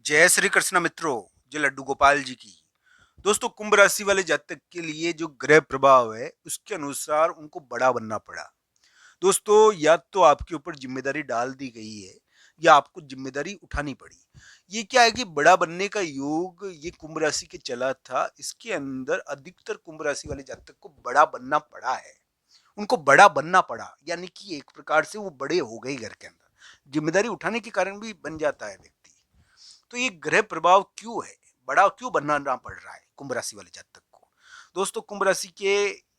जय श्री कृष्ण मित्रों। जय लड्डू गोपाल जी की। दोस्तों, कुंभ राशि वाले जातक के लिए जो ग्रह प्रभाव है उसके अनुसार उनको बड़ा बनना पड़ा। दोस्तों, या तो आपके ऊपर जिम्मेदारी डाल दी गई है या आपको जिम्मेदारी उठानी पड़ी। ये क्या है कि बड़ा बनने का योग ये कुंभ राशि के चला था, इसके अंदर अधिकतर कुंभ राशि वाले जातक को बड़ा बनना पड़ा है। उनको बड़ा बनना पड़ा, यानी कि एक प्रकार से वो बड़े हो गए घर के अंदर। जिम्मेदारी उठाने के कारण भी बन जाता है व्यक्ति। तो ये ग्रह प्रभाव क्यों है, बड़ा क्यों बनना पड़ रहा है कुंभ राशि वाले जातक को? दोस्तों, कुंभ राशि के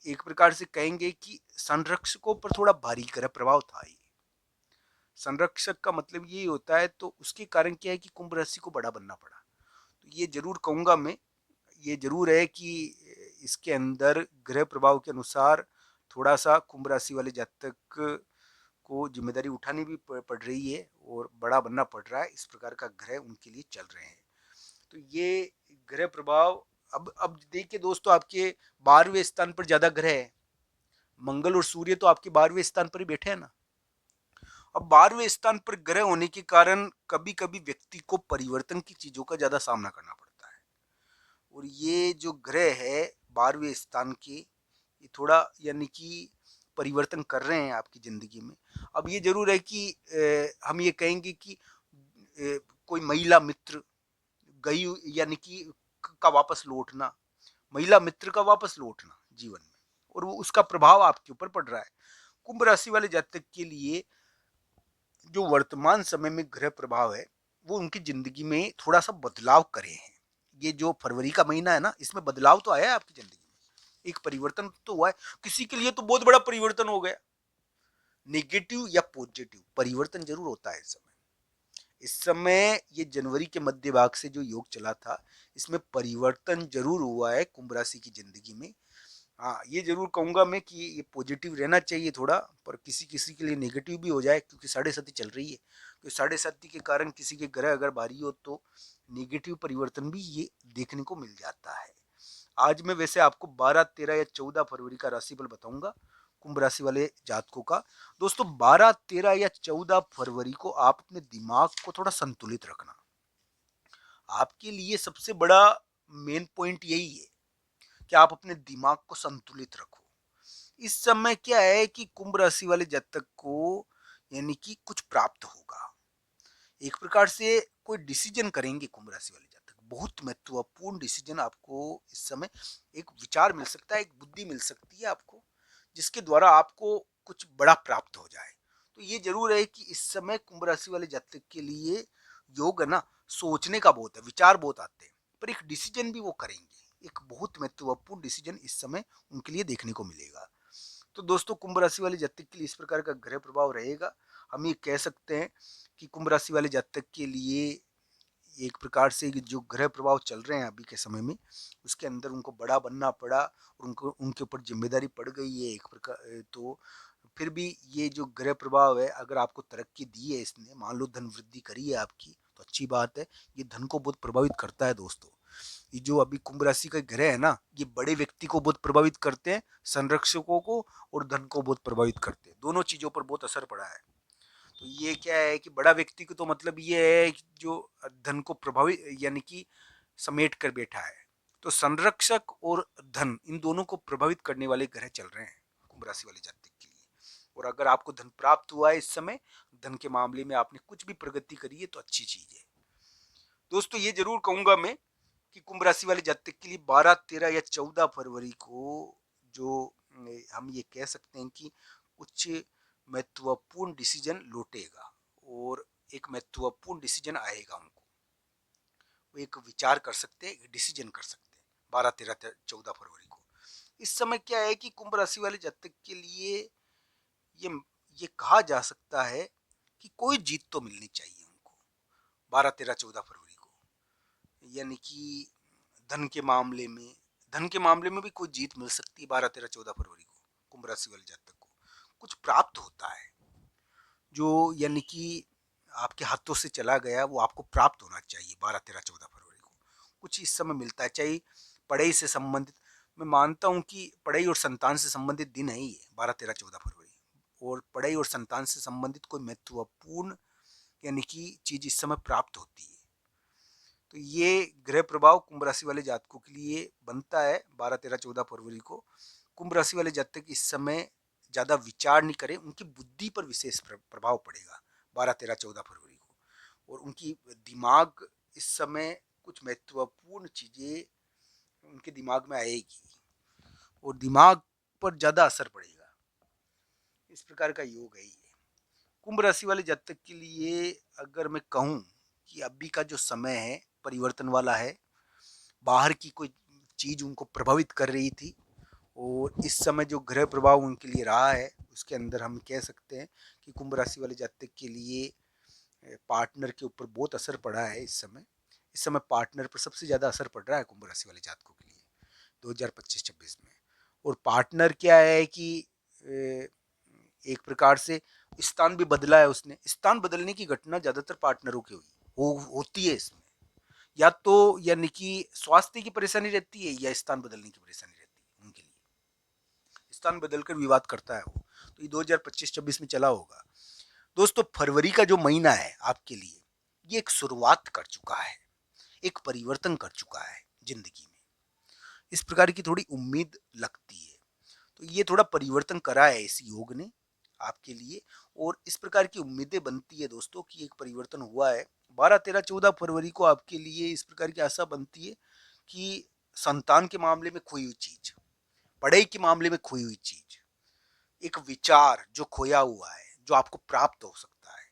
एक प्रकार से कहेंगे कि संरक्षकों पर थोड़ा भारी ग्रह प्रभाव था। ये संरक्षक का मतलब ये होता है, तो उसके कारण क्या है कि कुंभ राशि को बड़ा बनना पड़ा। तो ये जरूर कहूंगा मैं, ये जरूर है कि इसके अंदर ग्रह प्रभाव के अनुसार थोड़ा सा कुंभ राशि वाले जातक को जिम्मेदारी उठानी भी पड़ रही है और बड़ा बनना पड़ रहा है। इस प्रकार का ग्रह उनके लिए चल रहे हैं। तो ये ग्रह प्रभाव, अब देखिए दोस्तों, आपके 12वें स्थान पर ज्यादा ग्रह है। मंगल और सूर्य तो आपके 12वें स्थान पर ही बैठे हैं ना। अब 12वें स्थान पर ग्रह होने के कारण कभी कभी व्यक्ति को परिवर्तन की चीजों का ज्यादा सामना करना पड़ता है। और ये जो ग्रह है 12वें स्थान के, ये थोड़ा यानी कि परिवर्तन कर रहे हैं आपकी जिंदगी में। अब ये जरूर है कि हम ये कहेंगे कि कोई महिला मित्र गई, यानी कि का वापस लौटना, महिला मित्र का वापस लौटना जीवन में, और वो उसका प्रभाव आपके ऊपर पड़ रहा है। कुंभ राशि वाले जातक के लिए जो वर्तमान समय में ग्रह प्रभाव है वो उनकी जिंदगी में थोड़ा सा बदलाव करे हैं। ये जो फरवरी का महीना है ना, इसमें बदलाव तो आया है आपकी जिंदगी में, एक परिवर्तन तो हुआ है। किसी के लिए तो बहुत बड़ा परिवर्तन हो गया। नेगेटिव या पॉजिटिव परिवर्तन जरूर होता है इस समय ये जनवरी के मध्य भाग से जो योग चला था, इसमें परिवर्तन जरूर हुआ है कुंभ राशि की जिंदगी में। हाँ, ये जरूर कहूंगा मैं कि ये पॉजिटिव रहना चाहिए थोड़ा, पर किसी किसी के लिए नेगेटिव भी हो जाए, क्योंकि साढ़े साथी चल रही है। तो साढ़े साथी के कारण किसी के ग्रह अगर भारी हो तो नेगेटिव परिवर्तन भी ये देखने को मिल जाता है। आज मैं वैसे आपको 12, 13 या 14 फरवरी का राशिफल बताऊंगा कुंभ राशि वाले जातकों का। दोस्तों, 12, 13 या 14 फरवरी को आप अपने दिमाग को थोड़ा संतुलित रखना। आपके लिए सबसे बड़ा मेन पॉइंट यही है कि आप अपने दिमाग को संतुलित रखो। इस समय क्या है कि कुंभ राशि वाले जातक को यानी कि कुछ प्राप्त होगा। एक प्रकार से कोई डिसीजन करेंगे कुंभ राशि वाले जातक, बहुत महत्वपूर्ण डिसीजन आपको इस समय, एक विचार मिल सकता है, एक बुद्धि मिल सकती है आपको, जिसके द्वारा आपको कुछ बड़ा प्राप्त हो जाए। तो ये जरूर है कि इस समय कुंभ राशि वाले जातक के लिए योग है ना, सोचने का बहुत है, विचार बहुत आते हैं, पर एक डिसीजन भी वो करेंगे। एक बहुत महत्वपूर्ण डिसीजन इस समय उनके लिए देखने को मिलेगा। तो दोस्तों, कुंभ राशि वाले जातक के लिए इस प्रकार का ग्रह प्रभाव रहेगा। हम ये कह सकते हैं कि कुंभ राशि वाले जातक के लिए एक प्रकार से जो ग्रह प्रभाव चल रहे हैं अभी के समय में, उसके अंदर उनको बड़ा बनना पड़ा और उनको उनके ऊपर जिम्मेदारी पड़ गई है एक प्रकार। तो फिर भी ये जो ग्रह प्रभाव है, अगर आपको तरक्की दी है इसने, मान लो धन वृद्धि करी है आपकी, तो अच्छी बात है। ये धन को बहुत प्रभावित करता है दोस्तों। ये जो अभी कुंभ राशि का ग्रह है ना, ये बड़े व्यक्ति को बहुत प्रभावित करते हैं, संरक्षकों को और धन को बहुत प्रभावित करते हैं। दोनों चीजों पर बहुत असर पड़ा है। तो ये क्या है कि बड़ा व्यक्ति को तो मतलब ये है कि जो धन को प्रभावित यानी कि समेट कर बैठा है। तो संरक्षक और धन, इन दोनों को प्रभावित करने वाले ग्रह चल रहे हैं कुंभ राशि वाले जातक के लिए। और अगर आपको धन प्राप्त हुआ है इस समय, धन के मामले में आपने कुछ भी प्रगति करी है, तो अच्छी चीज है। दोस्तों, ये जरूर कहूंगा मैं कि कुंभ राशि वाले जातक के लिए 12, 13 या 14 फरवरी को जो हम ये कह सकते हैं कि कुछ महत्वपूर्ण डिसीजन लौटेगा और एक महत्वपूर्ण डिसीजन आएगा उनको। वो एक विचार कर सकते हैं, एक डिसीजन कर सकते हैं 12, 13, 14 फरवरी को। इस समय क्या है कि कुंभ राशि वाले जातक के लिए ये ये कहा जा सकता है कि कोई जीत तो मिलनी चाहिए उनको 12, 13, 14 फरवरी को। यानी कि धन के मामले में, धन के मामले में भी कोई जीत मिल सकती है 12, 13, 14 फरवरी को। कुंभ राशि वाले जातक को कुछ प्राप्त होता है, जो यानी कि आपके हाथों से चला गया वो आपको प्राप्त होना चाहिए 12, 13, 14 फरवरी को। कुछ इस समय मिलता है, चाहे पढ़ाई से संबंधित, मैं मानता हूँ कि पढ़ाई और संतान से संबंधित दिन है ये 12, 13, 14 फरवरी। और पढ़ाई और संतान से संबंधित कोई महत्वपूर्ण यानी कि चीज इस समय प्राप्त होती है। तो ये ग्रह प्रभाव कुंभ राशि वाले जातकों के लिए बनता है 12, 13, 14 फरवरी को। कुंभ राशि वाले जातक इस समय ज़्यादा विचार नहीं करें, उनकी बुद्धि पर विशेष प्रभाव पड़ेगा 12, 13, 14 फरवरी को। और उनकी दिमाग इस समय कुछ महत्वपूर्ण चीज़ें उनके दिमाग में आएगी और दिमाग पर ज़्यादा असर पड़ेगा। इस प्रकार का योग है ये। कुंभ राशि वाले जातक के लिए अगर मैं कहूँ कि अभी का जो समय है परिवर्तन वाला है, बाहर की कोई चीज़ उनको प्रभावित कर रही थी और इस समय जो ग्रह प्रभाव उनके लिए रहा है उसके अंदर हम कह सकते हैं कि कुंभ राशि वाले जातक के लिए पार्टनर के ऊपर बहुत असर पड़ा है। इस समय पार्टनर पर सबसे ज़्यादा असर पड़ रहा है कुंभ राशि वाले जातकों के लिए 2025-26 में। और पार्टनर क्या है कि एक प्रकार से स्थान भी बदला है उसने। स्थान बदलने की घटना ज़्यादातर पार्टनरों की होती है इसमें। या तो यानी कि स्वास्थ्य की परेशानी रहती है या स्थान बदलने की परेशानी रहती है उनके लिए। स्थान बदलकर विवाद करता है वो। तो ये 2025-26 में चला होगा। दोस्तों फरवरी का जो महीना है आपके लिए ये एक शुरुआत कर चुका है, एक परिवर्तन कर चुका है जिंदगी में। इस प्रकार की थोड़ी उम्मीद लगती है। तो ये थोड़ा परिवर्तन करा है इस योग ने आपके लिए और इस प्रकार की उम्मीदें बनती है दोस्तों कि एक परिवर्तन हुआ है। 12, 13, 14 फरवरी को आपके लिए इस प्रकार की आशा बनती है कि संतान के मामले में खोई हुई चीज, पढ़ाई के मामले में खोई हुई चीज, एक विचार जो खोया हुआ है जो आपको प्राप्त हो सकता है।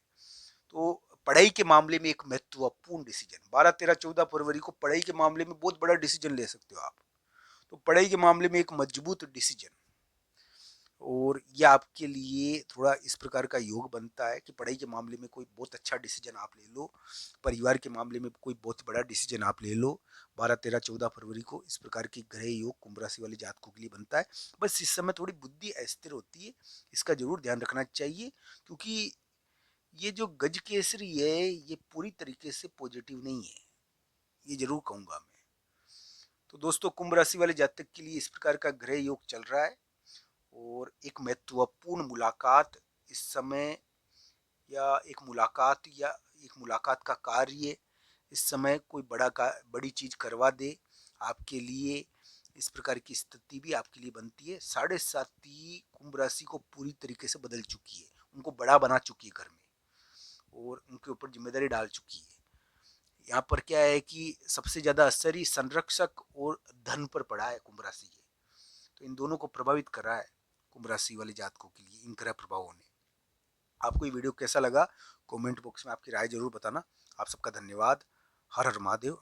तो पढ़ाई के मामले में एक महत्वपूर्ण डिसीजन 12, 13, 14 फरवरी को पढ़ाई के मामले में बहुत बड़ा डिसीजन ले सकते हो आप। तो पढ़ाई के मामले में एक मजबूत डिसीजन और ये आपके लिए थोड़ा इस प्रकार का योग बनता है कि पढ़ाई के मामले में कोई बहुत अच्छा डिसीजन आप ले लो, परिवार के मामले में कोई बहुत बड़ा डिसीजन आप ले लो। 12, 13, 14 फरवरी को इस प्रकार की ग्रह योग कुंभ राशि वाले जातकों के लिए बनता है। बस इस समय थोड़ी बुद्धि अस्थिर होती है, इसका जरूर ध्यान रखना चाहिए क्योंकि ये जो गज केसरी है ये पूरी तरीके से पॉजिटिव नहीं है, ये जरूर कहूंगा मैं। तो दोस्तों कुंभ राशि वाले जातक के लिए इस प्रकार का ग्रह योग चल रहा है और एक महत्वपूर्ण मुलाकात इस समय या एक मुलाकात का कार्य इस समय कोई बड़ी चीज करवा दे आपके लिए। इस प्रकार की स्थिति भी आपके लिए बनती है। साढ़े साथी कुंभ राशि को पूरी तरीके से बदल चुकी है, उनको बड़ा बना चुकी है घर में और उनके ऊपर जिम्मेदारी डाल चुकी है। यहाँ पर क्या है कि सबसे ज्यादा असर ही संरक्षक और धन पर पड़ा है कुंभ राशि के। तो इन दोनों को प्रभावित करा है कुंभ राशि वाले जातकों के लिए इन ग्रह प्रभावों ने। आपको ये वीडियो कैसा लगा कमेंट बॉक्स में आपकी राय जरूर बताना। आप सबका धन्यवाद। हर हर महादेव।